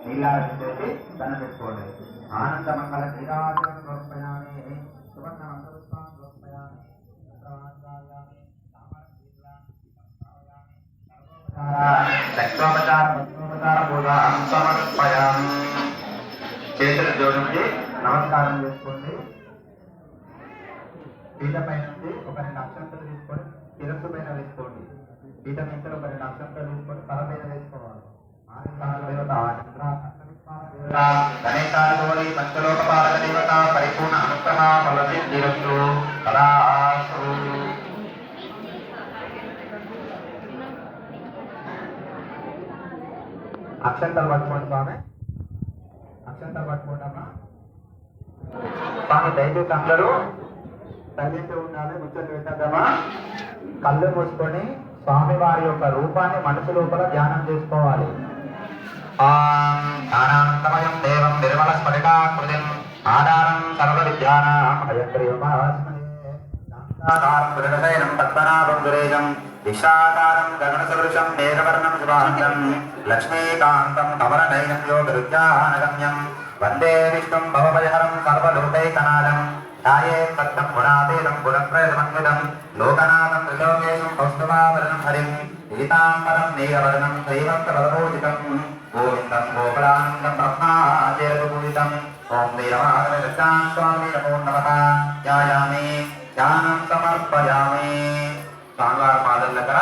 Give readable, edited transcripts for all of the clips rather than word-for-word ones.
నీళ్ళారతి దండం పెట్టుకోండి. ఆనంద మంగళ నీరాజనం సమర్పయామి. సువర్ణ మంగళపుష్పాన్ని సమర్పయామి. సమర్పయామి. చేతులు జోడించి నమస్కారం చేసుకోండి. పీఠ పైన నుంచి ఒక 2 అక్షంతలు తీసుకొని శిరస్సు పైన వేసుకోండి. పీఠ నుంచి ఒక 2 అక్షంతలు తీసుకొని తల పైన వేసుకోవాలి. గణేశాది పంచలోకపాలక దేవత పరిపూర్ణ అనుగ్రహ ఫలసిద్ధిరస్తు తదాస్తు. అక్షంతలు పట్టుకోండి స్వామి. అక్షంతలు పట్టుకోండమ్మా. స్వామి దయచేసి అందరూ తల్లింటి ఉండాలి. ముచ్చట్లు పెట్టద్దమ్మా. కళ్ళు మూసుకొని స్వామి వారి యొక్క రూపాన్ని మనసు లోపల ధ్యానం చేసుకోవాలి. ఆనందమయం దేవం నిర్మల స్ఫటికాకృతిం ఆధారం సర్వ విద్యానాం హయగ్రీవమాస్మహే మృగశయనం పద్మనాభం సురేశం విశాకారం గగనసదృశం మేఘవర్ణం శుభాంతం లక్ష్మీకాంతం కమలనయనం యోగరుద్యానగమ్యం వందే విష్ణుం భవభయహరం సర్వలోకైకనాథం ఛాయే తత్తం గుణాతీతం గుణప్రయతమన్వితం లోకనాథం త్రిలోకేశం కౌస్తుభావరణం హరిం పీతాంబరం నీలవర్ణం శ్రీవత్సవదభూషితం గోవిందం గోకులానందం బ్రహ్మాదేవపూజితం. ఓం వీరమాధవ స్వామి నమో నమః. ధ్యాయామి ధ్యానం సమర్పయామి. స్వామివారి పాదల దగ్గర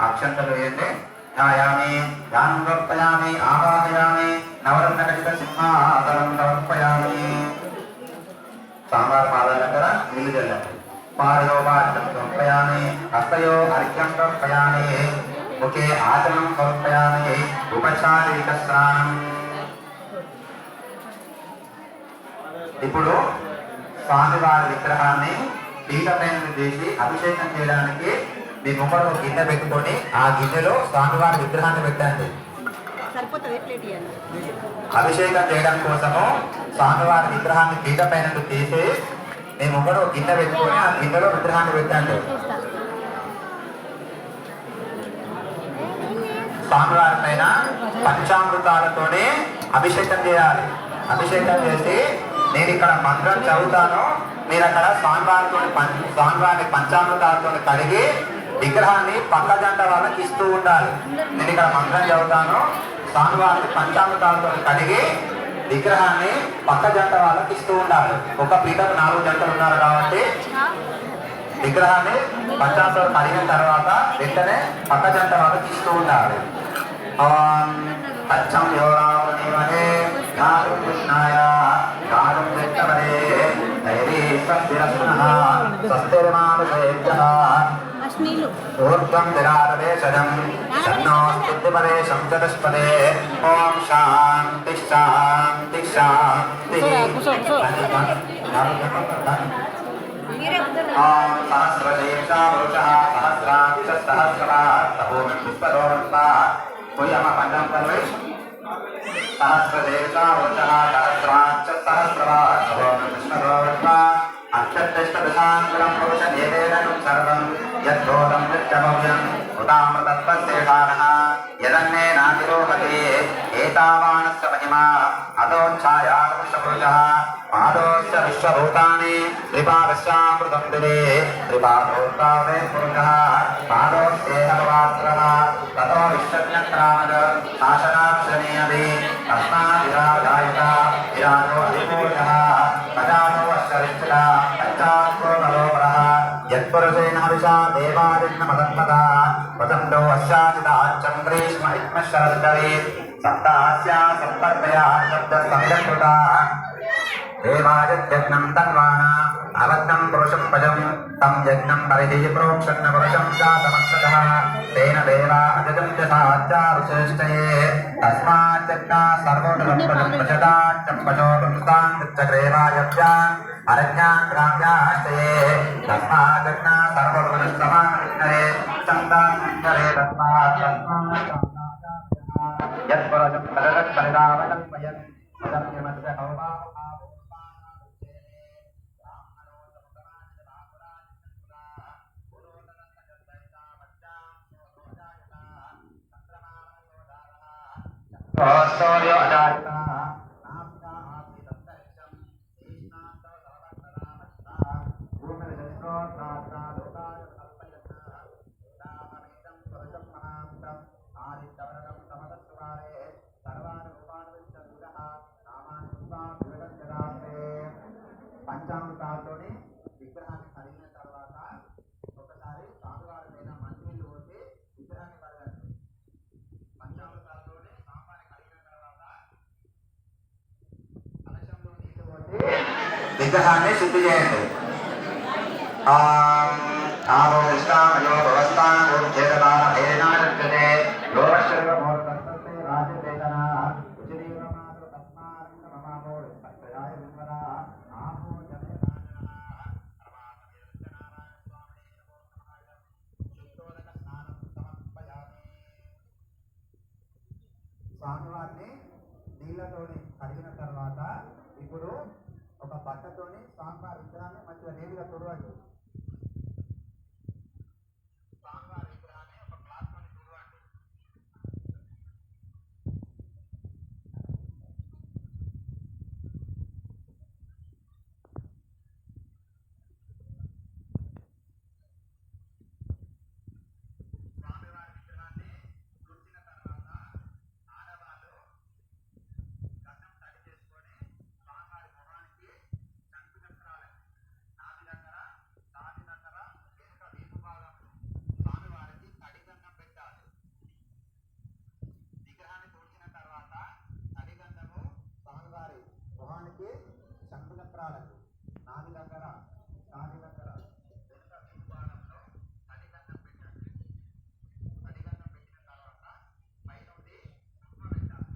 అక్షంతలు వేయండి. ధ్యాయామి ధ్యానం సమర్పయామి. ఆవాహయామి నవరత్న ఖచ్చిత సింహాసనం సమర్పయామి. స్వామివారి పాదాల దగ్గర నీళ్లు చల్లండి. పాదయో పాఠం సమర్పయామి. హస్తయో అర్ఘ్యం సమర్పయామి. ముఖే ఆచరణం సమర్పయామి. ఉపచారిక స్నానం. ఇప్పుడు స్వామివారి విగ్రహాన్ని పీఠపైన చేసి అభిషేకం చేయడానికి మీ ముంగడు ఒక గిన్నె పెట్టుకొని ఆ గిన్నెలో స్వామివారి విగ్రహాన్ని పెట్టండి. అభిషేకం చేయడం కోసము స్వామివారి విగ్రహాన్ని పీఠపైన తీసి మీ ముంగడు ఒక గిన్నె పెట్టుకొని ఆ గిన్నెలో విగ్రహాన్ని పెట్టండి. స్వామివారి పైన పంచామృతాలతోనే అభిషేకం చేయాలి. అభిషేకం చేసి నేను ఇక్కడ మంత్రం చదువుతాను, మీరు అక్కడ స్వామివారిని పంచామృతాలతో కడిగి విగ్రహాన్ని పక్క జంట వాళ్ళకి ఇస్తూ ఉండాలి. నేను ఇక్కడ మంత్రం చదువుతాను, స్వామివారిని పంచామృతాలతో కడిగి విగ్రహాన్ని పక్క జంట వాళ్ళకి ఇస్తూ ఉండాలి. ఒక పీఠకు 4 జంటలు ఉన్నారు కాబట్టి విగ్రహాన్ని పంచామృతాలు కడిగిన తర్వాత వెంటనే పక్క జంట వాళ్ళకి ఇస్తూ ఉండాలి. అచ్చం యోరామణిమహే గారం కృష్ణాయ గారం విష్ణవే ధైర్య స్వస్తిరస్నః స్వస్తిర్మానుషేభ్యః ఊర్ధ్వం విరాటవేషజం షణ్ణోస్తిపదేశం చతుష్పదే. ఓం శాంతి శాంతి శాంతి. ఓం సహస్రశీర్షా పురుషః సహస్రాక్ష సహస్రాస్తభూమి పుష్పదోర్లా భూయమ పంచం పర్వేష్ సహస్రశీర్షా పురుషః సహస్రాక్ష సహస్రాస్తభూమి పుష్పదోర్లా అక్షత్రిష్టదశాంతరం పురుషదేవేదం సర్వం యద్భూతం నిత్యమవ్యం ఉదామృతత్వశేషానః యదన్నేనాతిరోహతే ఏతావానస్య మహిమా అదోఛాయాపురుషః పాదోశ్చ విశ్వభూతాని త్రిపాదశ్చామృతం దివే త్రిపాదోత్తావే పురుషః పాదోశ్చేహవాత్రః తతో విశ్వజ్ఞత్రామద శాసనాక్షణీయది తస్మాద్విరాజాయత విరాజో అధిపూషః ప్రజానో అశ్వరిష్ఠ పంచాత్మోనరోవరః యత్పురుషేణ హవిషా దేవాదిన్నమదన్మద వసంతో అశ్యాచితాచ్చం గ్రీష్మ ఇత్మశరద్దవే సప్తాస్యా సంపర్కయా శబ్ద సంగృత దేవాయజ్ఞం తన్వాన అవగ్నం పురుషం పజం తం యజ్ఞం పరిధి ప్రోక్షన్న పురుషం జాతమక్షతః తేన దేవా అజం జసాచారుశ్రేష్టయే తస్మాజ్ఞా సర్వోటం ప్రచదాచ్చం పశో పుంసాన్ చక్రేవాయవ్యాన్ అరణ్యాన్ గ్రామ్యాశ్చయే తస్మాజ్ఞా సర్వోటమనస్తమానరే చందాన్యరే తస్మాత్ యత్పురుషం పదగత్ పరిరావణం వయన్ మదమ్యమస్య హౌమా సూర్యో పంచామృతాలతోని విగ్రహాన్ని కడిగిన తర్వాత ఒకసారి స్వామివారి పైన మంచినీళ్ళు పోసి విగ్రహాన్ని కడగండి. పంచామృతాలతోని స్వామివారిని కడిగిన తర్వాత కలశంలో నీళ్ళు పోసి విగ్రహాన్ని శుద్ధి చేయండి. ఆమో కృష్ణామయో భవస్థానో చేతదాన హేనార్చతే లోకశర్వ మోర్తస్తే రాజవేదన ఉచిరీవమాతో తస్మారంగ మమామో సత్యాయ విమలా ఆమో జనేన శుద్ధోదక స్నానం సమర్పయామి. స్వామివారిని నీళ్ళతోని కడిగిన తర్వాత ఇప్పుడు ఒక బట్టతోని స్వామివారి విగ్రహాన్ని మంచిగా నీళ్ళగా తుడవండి. స్వామివారి విగ్రహాన్ని ఒక క్లాత్ తోని తుడవండి. స్వామివారి విగ్రహాన్ని తుడిచిన తర్వాత ఆడవాళ్ళు గంధం తడి చేసుకొని స్వామివారి మొహానికి చంపు చక్రాలని నాభి దగ్గర తాటి దగ్గర వెనుక వీపు భాగంలో స్వామివారికి తడి గంధం పెట్టాలి. విగ్రహాన్ని తుడిచిన తర్వాత తడి గంధము స్వామివారి మొహానికి చంపు చక్రాలకు నాభి దగ్గర తాటి దగ్గర వెనుక వీపు భాగంలో తడి గంధం పెట్టండి. తడి గంధం పెట్టిన తర్వాత పైనుండి కుంకుమ పెట్టాలి.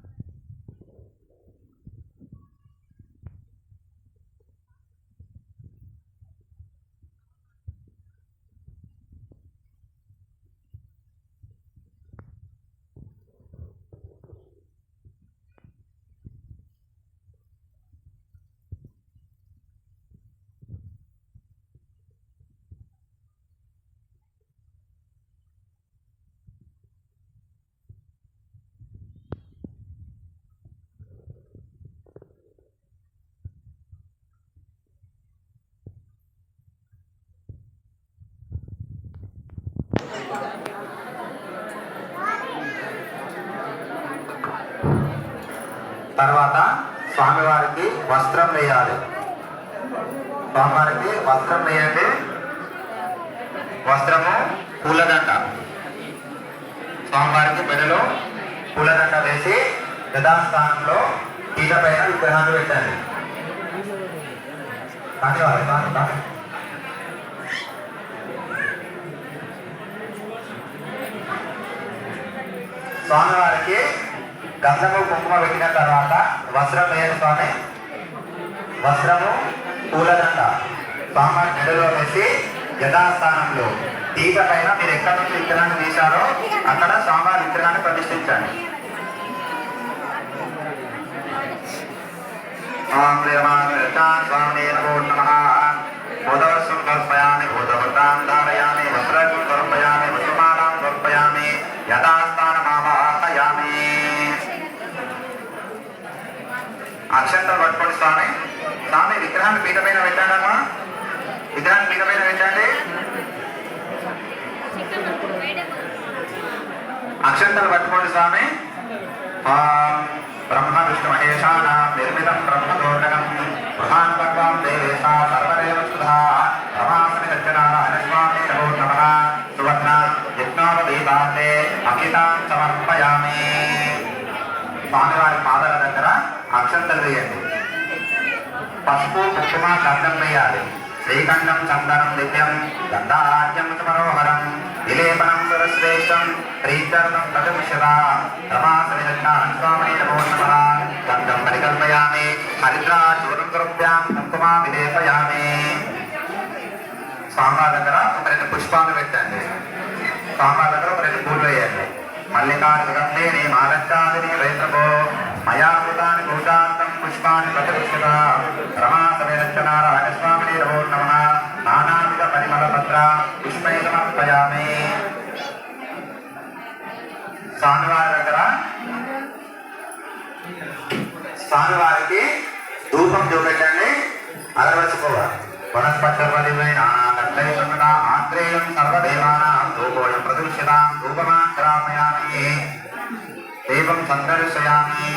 తర్వాత స్వామివారికి వస్త్రం వేయాలి. స్వామివారికి వస్త్రం వేయండి. వస్త్రము పూలదండ స్వామివారికి మెడలో పూలదండ వేసి యథాస్థానంలో పీట పైన విగ్రహాన్ని పెట్టండి. కానీ స్వామివారికి గంధము కుంకుమ పెట్టిన తర్వాత వస్త్రం వేయండి. స్వామి వస్త్రము పూలదండ స్వామివారి మెడలో వేసి యథాస్థానంలో పీట పైన మీరు ఎక్కడి నుంచి విగ్రహాన్ని తీశారో అక్కడ స్వామివారి విగ్రహాన్ని ప్రతిష్ఠించండి. స్వామి నమో నమః. బోధవస్వం కల్పయామి, బోధవృతాం ధారయామి, వస్త్రం కల్పయామి, వసుమానాం కల్పయామి, యథాస్థానమావాహయామి. అక్షంతలు పట్టుకోండి. స్వామి స్వామి విగ్రహాన్ని పీట పైన పెట్టాడమ్మా. విగ్రహాన్ని పీట పైన పెట్టండి. అక్షంతలు పట్టుకోండి. స్వామి బ్రహ్మ విష్ణు మహేశానాం నిర్మితం బ్రహ్మతోటకం బృహాన్పక్వం దేవేశా సర్వదేవ సుధా రమాసమి సత్యనారాయణ స్వామి నమో నమః. సువర్ణ యజ్ఞోపదీపాన్నే అక్షితాం సమర్పయామి. స్వామివారి పాదాల దగ్గర అక్షంతలు వేయండి. పసుపు కుంకుమ గంధం వేయాలి. శ్రీకంఠం చందనం దివ్యం గంధారాజ్యం మనోహరం విలేపనం సురశ్రేష్టం ప్రీత్యర్థం ప్రతిముష్యత రమాసమిదక్షాస్వామి నమో నమః. గంధం పరికల్పయామి, హరిద్రాచూర్ణం కృప్యాం కుంకుమా విలేపయామి. స్వామివారి దగ్గర ఒక 2 పుష్పాలు పెట్టండి. స్వామివారి దగ్గర ఒక 2 పూలు వేయండి. మల్లికార్జునే మాలచ్చాదిని వైద్రభో మయా భూతాని భూతాంతం పుష్పాన్ని ప్రతిష్ఠిత రమాసమిదక్షనారాయణ స్వామి నమో నమః. నానావిధ పరిమళ పత్ర పుష్పై సమర్పయామి. స్వామివారి దగ్గర స్వామివారికి ధూపం చూపెట్టండి, అగరవచ్చుకోవాలి. వనస్పత్యపదిమైన ఆంధ్రేయం సర్వదేవానాం ధూపోయం ప్రదృశ్యతాం ధూపమాగ్రామయామి దీపం సందర్శయామి.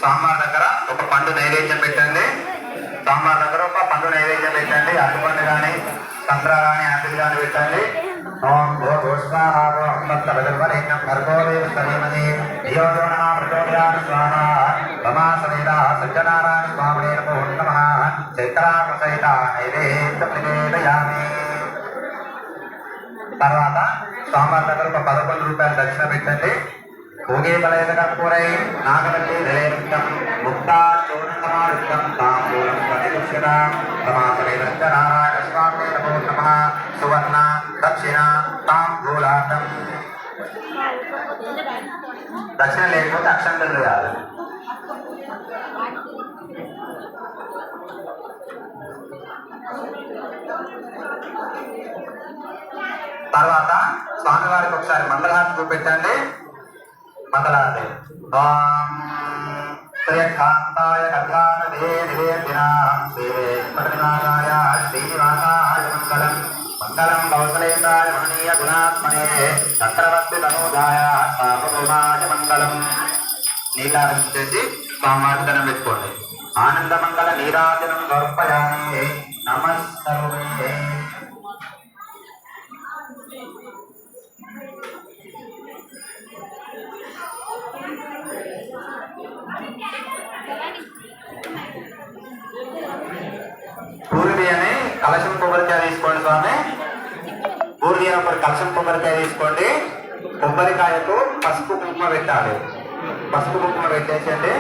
స్వామివారి దగ్గర ఒక పండు నైవేద్యం పెట్టండి. స్వామివారి దగ్గర ఒక పండు నైవేద్యం పెట్టండి. అరటిపండు కానీ సంత్ర కానీ యాపిల్ కానీ పెట్టండి. ఓం భో భూష్మాభో అమృతవరేణ్యం భర్గోదేవ సరేమని ధియోజో నమః ప్రచోదయామి స్వాహా తమాసవేద సజ్జనారాయణ స్వామినే నమో నమః చైత్రామసహిత నైవేద్యం నివేదయామి. తర్వాత స్వామివారి దగ్గర ఒక 11 రూపాయలు దక్షిణ పెట్టండి. భోగే బలైన కర్పూరై నాగవల్లి నిలయనిత్యం ముక్తా చోరసమారుత్యం తాంబూలం ప్రతిదృశ్యతాం సమాసవేద నారాయణ స్వామినే నమో నమః సువర్ణ దక్షిణ తాంబూలార్థం. దక్షిణ లేకపోతే అక్షంతలు వేయాలి. తర్వాత స్వామివారికి ఒకసారి మంగళహారతి చూపెట్టండి. మంగళహారతి. ఓం శ్రీకాంతాయ కళ్యాణదే నివేదినాం శ్రీవేంకటనాథాయ శ్రీనివాసాయ మంగళం. మంగళం కౌసలేంద్రాయ మహనీయ గుణాత్మనే చక్రవర్తి తనూజాయ సార్వభౌమాయ మంగళం. నీలారం చేసి స్వామివారి దండం పెట్టుకోండి. ఆనందమంగళ నీరాజనం సమర్పయామి. నమస్కారం. పూర్తి అని కలశం కొబ్బరికాయ తీసుకోండి స్వామి. పూర్తి అని ఒక కలశం కొబ్బరికాయ తీసుకోండి. కొబ్బరికాయకు పసుపు కుంకుమ పెట్టాలి. పసుపు కుంకుమ పెట్టేసేయండి.